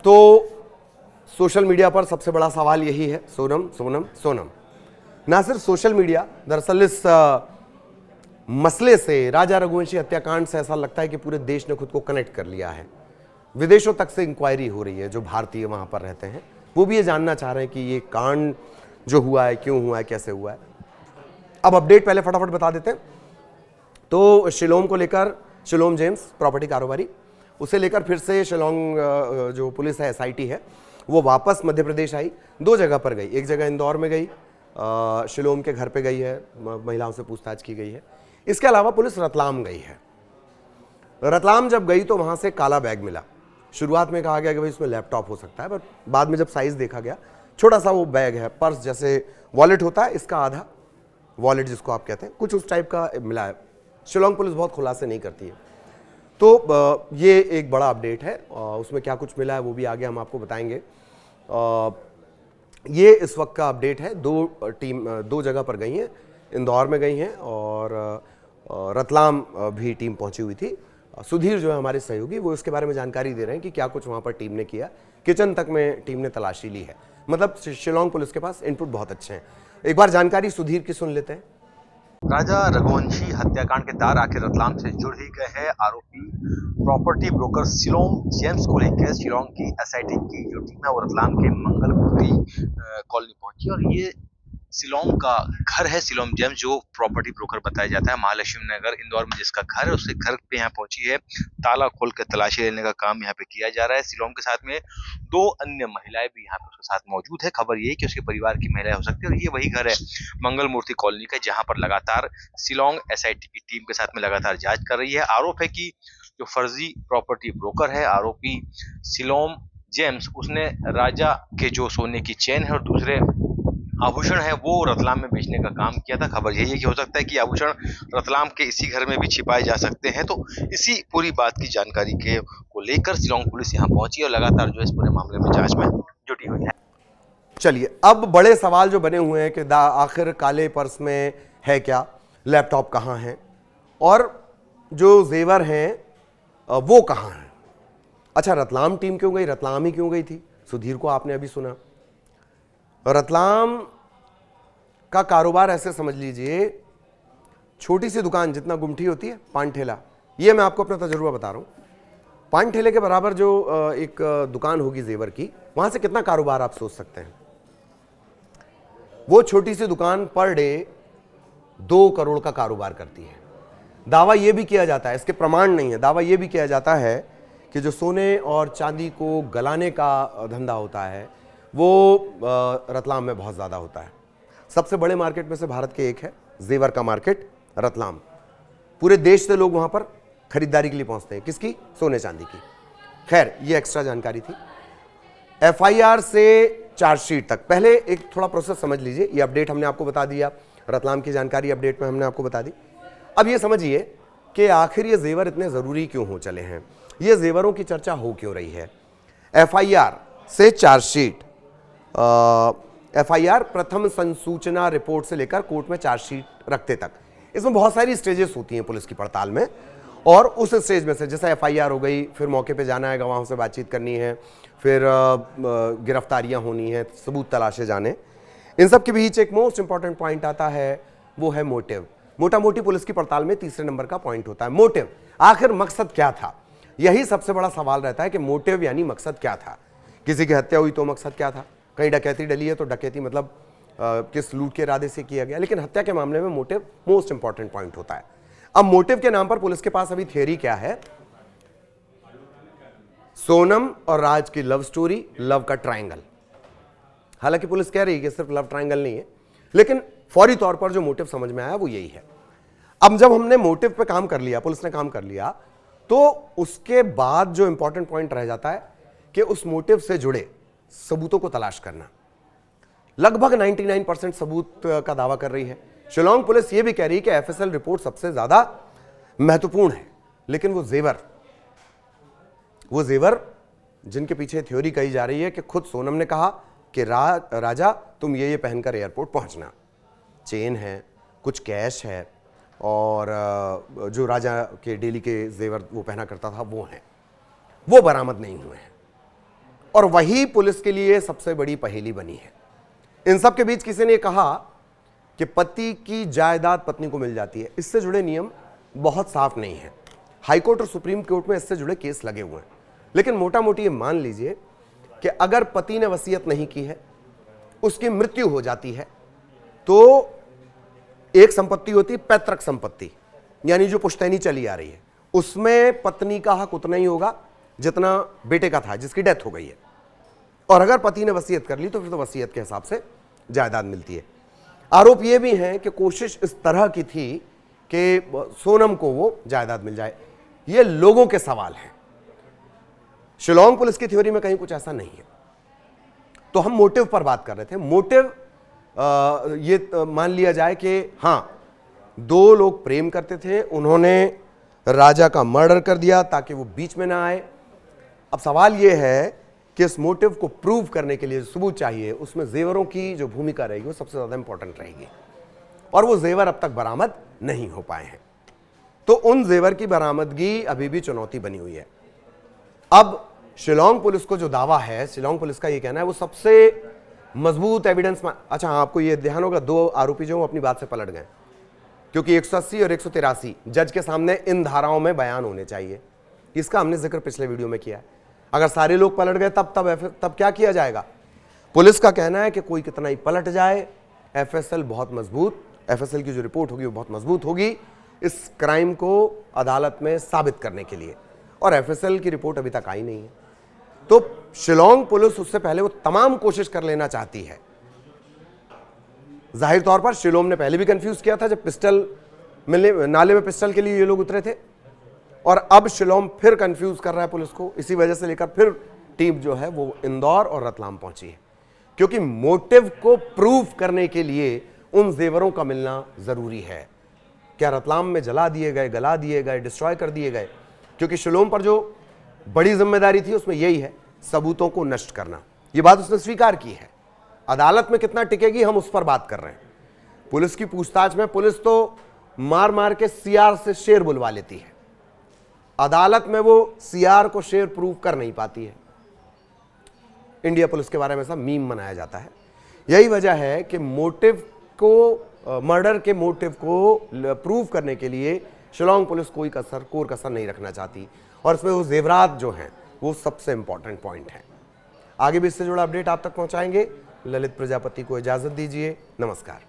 तो social media पर सबसे बड़ा सवाल यही है, सोनम सोनम सोनम। ना सिर्फ सोशल मीडिया, दरअसल इस मसले से, राजा रघुवंशी हत्याकांड से ऐसा लगता है कि पूरे देश ने खुद को कनेक्ट कर लिया है। विदेशों तक से इंक्वायरी हो रही है, जो भारतीय वहां पर रहते हैं वो भी ये जानना चाह रहे हैं कि ये कांड जो हुआ है क्यों हुआ है, कैसे हुआ है। अब अपडेट पहले फटाफट बता देते हैं। तो शिलोंग को लेकर, शिलोंग जेम्स प्रॉपर्टी कारोबारी, उसे लेकर फिर से शिलोंग जो पुलिस है, एसआईटी है, वो वापस मध्य प्रदेश आई। 2 जगह पर गई, एक जगह इंदौर में गई, शिलोंग के घर पे गई है, महिलाओं से पूछताछ की गई है। इसके अलावा पुलिस रतलाम गई है। रतलाम जब गई तो वहां से काला बैग मिला। शुरुआत में कहा गया कि भाई इसमें लैपटॉप हो सकता है, पर बाद में जब साइज देखा गया, छोटा सा वो बैग है, पर्स जैसे वॉलेट होता है, इसका आधा वॉलेट जिसको आप कहते हैं, कुछ उस टाइप का मिला है। शिलोंग पुलिस बहुत खुलासे नहीं करती है। तो ये एक बड़ा अपडेट है, उसमें क्या कुछ मिला है वो भी आगे हम आपको बताएंगे। ये इस वक्त का अपडेट है। 2 जगह पर गई हैं, इंदौर में गई हैं और रतलाम भी टीम पहुंची हुई थी। सुधीर जो है हमारे सहयोगी, वो इसके बारे में जानकारी दे रहे हैं कि क्या कुछ वहां पर टीम ने किया। किचन तक में टीम ने तलाशी ली है। मतलब शिलोंग पुलिस के पास इनपुट बहुत अच्छे हैं। एक बार जानकारी सुधीर की सुन लेते हैं। राजा रघुवंशी हत्याकांड के तार आखिर रतलाम से जुड़ ही गए हैं। आरोपी प्रॉपर्टी ब्रोकर शिलोंग जेम्स को लेकर शिलोंग की एसआईटी की जो टीम है वो रतलाम के मंगलमूर्ति कॉलोनी पहुंची और ये शिलोंग का घर है। शिलोंग जेम्स जो प्रॉपर्टी ब्रोकर बताया जाता है, महालक्ष्मी नगर इंदौर में जिसका घर है, उसके घर पे यहाँ पहुंची है। ताला खोल के तलाशी लेने का काम यहाँ पे किया जा रहा है। शिलोंग के साथ में 2 अन्य महिलाएं भी यहाँ पे उसके साथ मौजूद है। खबर ये है कि उसके परिवार की महिलाएं हो सकती है और ये वही घर है मंगल मूर्ति कॉलोनी का, जहां पर लगातार शिलोंग एसआईटी की टीम के साथ में लगातार जांच कर रही है। आरोप है कि जो फर्जी प्रॉपर्टी ब्रोकर है आरोपी शिलोंग जेम्स, उसने राजा के जो सोने की चेन है और दूसरे आभूषण है वो रतलाम में बेचने का काम किया था। खबर यही है कि हो सकता है कि आभूषण रतलाम के इसी घर में भी छिपाए जा सकते हैं। तो इसी पूरी बात की जानकारी के को लेकर शिलोंग पुलिस यहाँ पहुंची और लगातार जो इस पूरे मामले में जांच में जुटी हुई है। चलिए, अब बड़े सवाल जो बने हुए हैं कि आखिर काले पर्स में है क्या, लैपटॉप कहाँ है और जो जेवर हैं वो कहाँ हैं। अच्छा, रतलाम टीम क्यों गई, रतलाम ही क्यों गई थी? सुधीर को आपने अभी सुना। रतलाम का कारोबार ऐसे समझ लीजिए, छोटी सी दुकान जितना गुमठी होती है, पान ठेला, ये मैं आपको अपना तजुर्बा बता रहा हूँ। पान ठेले के बराबर जो एक दुकान होगी जेवर की, वहां से कितना कारोबार आप सोच सकते हैं। वो छोटी सी दुकान पर डे 2 करोड़ का कारोबार करती है। दावा यह भी किया जाता है, इसके प्रमाण नहीं है, दावा यह भी किया जाता है कि जो सोने और चांदी को गलाने का धंधा होता है वो रतलाम में बहुत ज़्यादा होता है। सबसे बड़े मार्केट में से भारत के एक है जेवर का मार्केट, रतलाम। पूरे देश से लोग वहाँ पर खरीदारी के लिए पहुँचते हैं। किसकी? सोने चांदी की। खैर, ये एक्स्ट्रा जानकारी थी। एफआईआर से चार्जशीट तक, पहले एक थोड़ा प्रोसेस समझ लीजिए। ये अपडेट हमने आपको बता दिया, रतलाम की जानकारी अपडेट में हमने आपको बता दी। अब ये समझिए कि आखिर ये जेवर इतने ज़रूरी क्यों हो चले हैं, ये जेवरों की चर्चा हो क्यों रही है। एफआईआर से चार्जशीट, एफआईआर प्रथम संसूचना रिपोर्ट से लेकर कोर्ट में चार्जशीट रखते तक, इसमें बहुत सारी स्टेजेस होती हैं पुलिस की पड़ताल में। और उस स्टेज में से जैसे एफआईआर हो गई, फिर मौके पे जाना है, गवाहों से बातचीत करनी है, फिर गिरफ्तारियां होनी है, सबूत तलाशे जाने। इन सब के बीच एक मोस्ट इंपॉर्टेंट पॉइंट आता है, वो है मोटिव। मोटा मोटी पुलिस की पड़ताल में तीसरे नंबर का पॉइंट होता है मोटिव। आखिर मकसद क्या था, यही सबसे बड़ा सवाल रहता है कि मोटिव यानी मकसद क्या था। किसी की हत्या हुई तो मकसद क्या था, कहीं डकैती डली है तो डकैती मतलब किस लूट के इरादे से किया गया। लेकिन हत्या के मामले में मोटिव मोस्ट इंपॉर्टेंट पॉइंट होता है। अब मोटिव के नाम पर पुलिस के पास अभी थियरी क्या है, सोनम और राज की लव स्टोरी, लव का ट्रायंगल। हालांकि पुलिस कह रही है कि सिर्फ लव ट्रायंगल नहीं है, लेकिन फौरी तौर पर जो मोटिव समझ में आया वो यही है। अब जब हमने मोटिव पे काम कर लिया, पुलिस ने काम कर लिया, तो उसके बाद जो इंपॉर्टेंट पॉइंट रह जाता है कि उस मोटिव से जुड़े सबूतों को तलाश करना। लगभग 99% सबूत का दावा कर रही है। शिलोंग पुलिस यह भी कह रही है कि एफएसएल रिपोर्ट सबसे ज्यादा महत्वपूर्ण है, लेकिन वो जेवर जिनके पीछे थ्योरी कही जा रही है कि खुद सोनम ने कहा कि राजा तुम ये पहनकर एयरपोर्ट पहुंचना। चेन है, कुछ कैश है और जो राजा के डेली के जेवर वो पहना करता था वो हैं, वो बरामद नहीं हुए हैं। और वही पुलिस के लिए सबसे बड़ी पहेली बनी है। इन सब के बीच किसी ने कहा कि पति की जायदाद पत्नी को मिल जाती है। इससे जुड़े नियम बहुत साफ नहीं है। हाईकोर्ट और सुप्रीम कोर्ट में इससे जुड़े केस लगे हुए हैं, लेकिन मोटा मोटी ये मान लीजिए कि अगर पति ने वसीयत नहीं की है, उसकी मृत्यु हो जाती है, तो एक संपत्ति होती है पैतृक संपत्ति, यानी जो पुश्तैनी चली आ रही है, उसमें पत्नी का हक उतना ही होगा जितना बेटे का था जिसकी डेथ हो गई है। और अगर पति ने वसीयत कर ली तो फिर तो वसीयत के हिसाब से जायदाद मिलती है। आरोप यह भी है कि कोशिश इस तरह की थी कि सोनम को वो जायदाद मिल जाए। ये लोगों के सवाल हैं। शिलोंग पुलिस की थ्योरी में कहीं कुछ ऐसा नहीं है। तो हम मोटिव पर बात कर रहे थे। मोटिव ये मान लिया जाए कि हां, दो लोग प्रेम करते थे, उन्होंने राजा का मर्डर कर दिया ताकि वो बीच में ना आए। अब सवाल यह है कि इस मोटिव को प्रूव करने के लिए सबूत चाहिए, उसमें जेवरों की जो भूमिका रहेगी वो सबसे ज्यादा इंपॉर्टेंट रहेगी, और वो जेवर अब तक बरामद नहीं हो पाए हैं। तो उन जेवर की बरामदगी अभी भी चुनौती बनी हुई है। अब शिलोंग पुलिस को जो दावा है, शिलोंग पुलिस का ये कहना है वो सबसे मजबूत एविडेंस। अच्छा हाँ, आपको ये ध्यान होगा, दो आरोपी जो अपनी बात से पलट गए, क्योंकि 180 और 183 जज के सामने इन धाराओं में बयान होने चाहिए। इसका हमने जिक्र पिछले वीडियो में किया है। अगर सारे लोग पलट गए तब क्या किया जाएगा? पुलिस का कहना है कि कोई कितना ही पलट जाए, एफएसएल बहुत मजबूत, एफएसएल की जो रिपोर्ट होगी वो बहुत मजबूत होगी इस क्राइम को अदालत में साबित करने के लिए, और एफएसएल की रिपोर्ट अभी तक आई नहीं है। तो शिलोंग पुलिस उससे पहले वो तमाम कोशिश कर लेना चाहती है। जाहिर तौर पर शिलोंग ने पहले भी कंफ्यूज किया था जब पिस्टल मिलने, नाले में पिस्टल के लिए ये लोग उतरे थे, और अब शिलोंग फिर कंफ्यूज कर रहा है पुलिस को। इसी वजह से लेकर फिर टीम जो है वो इंदौर और रतलाम पहुंची है, क्योंकि मोटिव को प्रूव करने के लिए उन जेवरों का मिलना जरूरी है। क्या रतलाम में जला दिए गए, गला दिए गए, डिस्ट्रॉय कर दिए गए? क्योंकि शिलोंग पर जो बड़ी जिम्मेदारी थी उसमें यही है, सबूतों को नष्ट करना। ये बात उसने स्वीकार की है। अदालत में कितना टिकेगी हम उस पर बात कर रहे हैं। पुलिस की पूछताछ में पुलिस तो मार मार के सीआर से शेर बुलवा लेती है, अदालत में वो सीआर को शेर प्रूव कर नहीं पाती है। इंडिया पुलिस के बारे में सब मीम बनाया जाता है। यही वजह है कि मोटिव को, मर्डर के मोटिव को प्रूव करने के लिए शिलोंग पुलिस कोई कसर नहीं रखना चाहती, और इसमें वो जेवरात जो हैं वो सबसे इंपॉर्टेंट पॉइंट है। आगे भी इससे जुड़ा अपडेट आप तक पहुंचाएंगे। ललित प्रजापति को इजाजत दीजिए। नमस्कार।